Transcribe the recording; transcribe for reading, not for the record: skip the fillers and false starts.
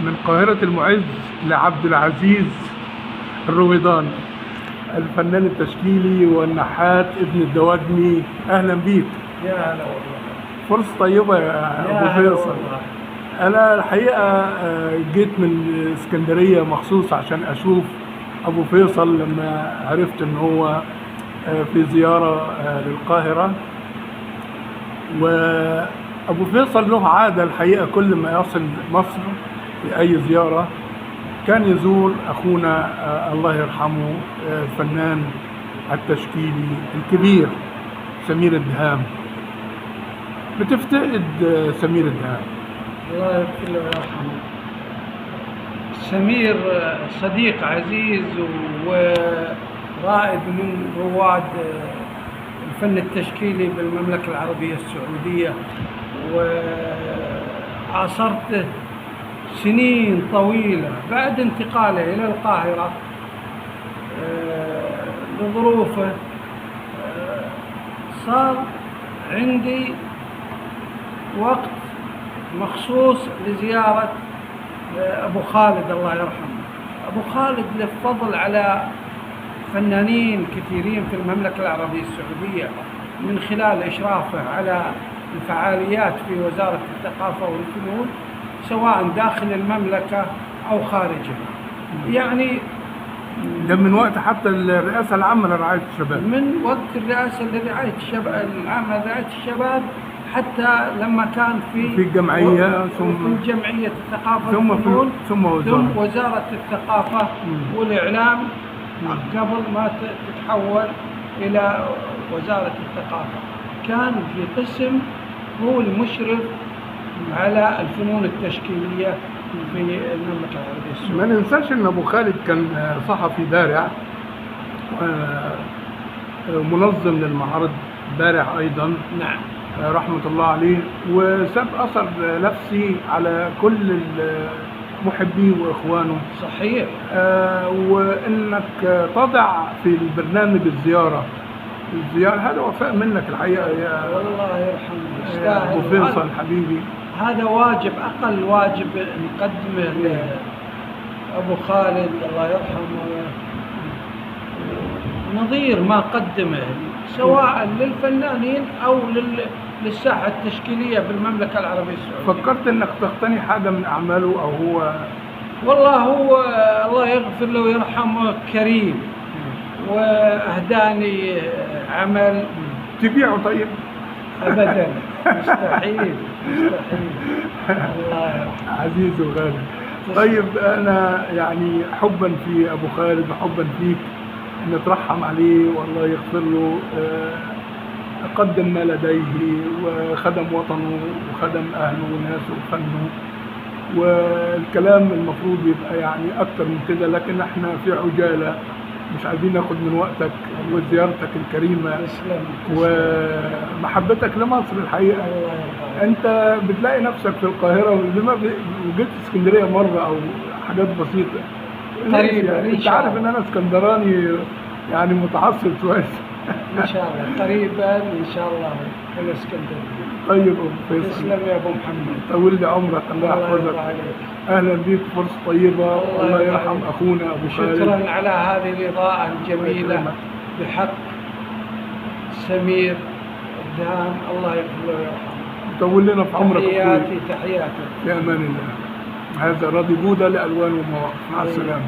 من قاهرة المعز لعبد العزيز الرويضاني، الفنان التشكيلي والنحات ابن الدواجني. أهلا بيك. يا هلا والله. فرصة طيبة يا أبو فيصل. أنا الحقيقة جيت من اسكندرية مخصوص عشان أشوف أبو فيصل لما عرفت إن هو في زيارة للقاهرة. وأبو فيصل له عادة الحقيقة كل ما يصل مصر في أي زيارة كان يزور أخونا الله يرحمه الفنان التشكيلي الكبير سمير الدهام. بتفتقد سمير الدهام؟ الله يغفر له ويرحمه. سمير صديق عزيز ورائد من رواد الفن التشكيلي بالمملكة العربية السعودية، وعاصرته سنين طويلة بعد انتقاله إلى القاهرة لظروفه. صار عندي وقت مخصوص لزيارة أبو خالد الله يرحمه. أبو خالد له فضل على فنانين كثيرين في المملكة العربية السعودية من خلال إشرافه على الفعاليات في وزارة الثقافة والفنون سواء داخل المملكة أو خارجها. يعني ده من وقت حتى الرئاسة العامة لرعاية الشباب، من وقت الرئاسة لرعاية الشباب العامة لرعاية الشباب، حتى لما كان في الجمعية ثم في جمعية الثقافة ثم ثم وزارة الثقافة والإعلام قبل ما تتحول إلى وزارة الثقافة. كان في قسم هو المشرف على الفنون التشكيلية في المملكة العربية السعودية. ما ننساش ان ابو خالد كان صحفي بارع، منظم للمعارض بارع ايضا. نعم رحمة الله عليه، وساب اثر نفسي على كل محبيه واخوانه. صحيح. وانك تضع في البرنامج الزيارة هذا وفاء منك الحقيقة يا والله يرحمه ابو فيصل حبيبي. هذا واجب، أقل واجب نقدمه لأبو خالد الله يرحمه، نظير ما قدمه سواء للفنانين أو للساحة التشكيلية بالمملكة العربية السعودية. فكرت أنك تقتني حاجة من أعماله أو هو؟ والله هو الله يغفر له ويرحمه كريم، وأهداني عمل. تبيعه طيب؟ أبدا، مستحيل مستحيل. الله يرحمه عزيز وغالي. طيب أنا يعني حبا في أبو خالد وحبا فيك نترحم عليه والله يغفر له. قدم ما لديه وخدم وطنه وخدم أهله وناسه وفنه، والكلام المفروض يبقى يعني أكتر من كده، لكن احنا في عجالة مش عايزين ناخد من وقتك وزيارتك الكريمة ومحبتك لمصر الحقيقة. انت بتلاقي نفسك في القاهرة لما وجيت اسكندرية مرة او حاجات بسيطة قريبا يعني. انت عارف ان انا اسكندراني يعني متعصب شوية. ان شاء الله قريبا ان شاء الله في الاسكندرية. طيب ابو فيصل، تسلم يا ابو محمد، طول لي عمرك الله يحفظك. اهلا بيك، فرصة طيبة. الله يرحم اخونا ابو خالد. شكرا على هذه الاضاءة الجميلة بحق سمير الدهام، الله يغفر له ويرحمه. طول لنا في عمرك. تحياتي تحياتي. في امان الله. هذا راضي بودة لألوان ومواقف. مع السلامة.